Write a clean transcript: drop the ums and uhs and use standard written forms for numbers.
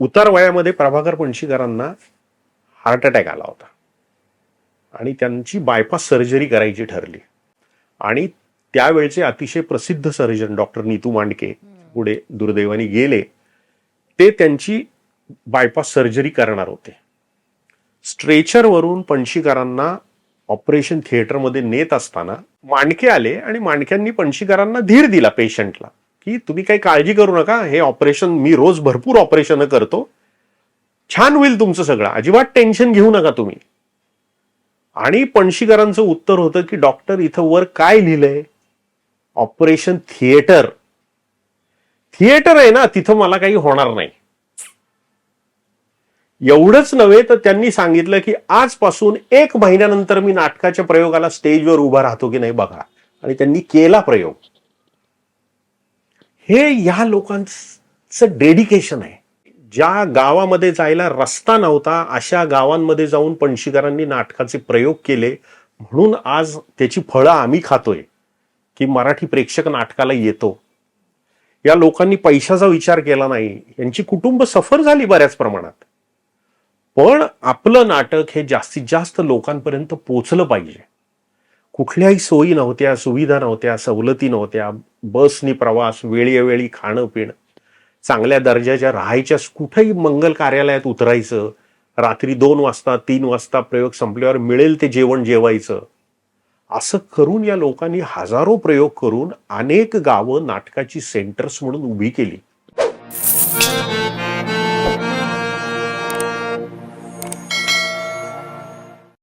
उतार वयामध्ये Prabhakar पणशीकरांना heart attack आला होता आणि त्यांची बायपास सर्जरी करायची ठरली. आणि त्यावेळचे अतिशय प्रसिद्ध सर्जन डॉक्टर नीतू मांडके पुढे दुर्दैवाने गेले. ते त्यांची बायपास सर्जरी करणार होते. स्ट्रेचरवरून पणशीकरांना ऑपरेशन थिएटरमध्ये नेत असताना मांडके आले आणि मांडक्यांनी पणशीकरांना धीर दिला पेशंटला, की तुम्ही काही काळजी करू नका, हे ऑपरेशन मी रोज भरपूर ऑपरेशन करतो, छान होईल तुमचं सगळं, अजिबात टेन्शन घेऊ नका तुम्ही. आणि पणशीकरांचं उत्तर होतं की डॉक्टर इथं वर काय लिहिलंय, ऑपरेशन थिएटर. थिएटर आहे ना, तिथं मला काही होणार नाही. एवढंच नव्हे तर त्यांनी सांगितलं की आजपासून 1 महिन्यानंतर मी नाटकाच्या प्रयोगाला स्टेजवर उभा राहतो की नाही बघा. आणि त्यांनी केला प्रयोग. हे या लोकांचं डेडिकेशन आहे. ज्या गावामध्ये जायला रस्ता नव्हता अशा गावांमध्ये जाऊन पणशीकरांनी नाटकाचे प्रयोग केले, म्हणून आज त्याची फळं आम्ही खातोय की मराठी प्रेक्षक नाटकाला येतो. या लोकांनी पैशाचा विचार केला नाही. यांची कुटुंब सफर झाली बऱ्याच प्रमाणात, पण आपलं नाटक हे जास्तीत जास्त लोकांपर्यंत पोचलं पाहिजे. कुठल्याही सोयी नव्हत्या, सुविधा नव्हत्या, सवलती नव्हत्या. बसनी प्रवास, वेळोवेळी खाणं पिणं, चांगल्या दर्जाच्या राहायच्या, कुठेही मंगल कार्यालयात उतरायचं, रात्री 2 वाजता 3 वाजता प्रयोग संपल्यावर मिळेल ते जेवण जेवायचं. असं करून या लोकांनी हजारो प्रयोग करून अनेक गावं नाटकाची सेंटर्स म्हणून उभी केली.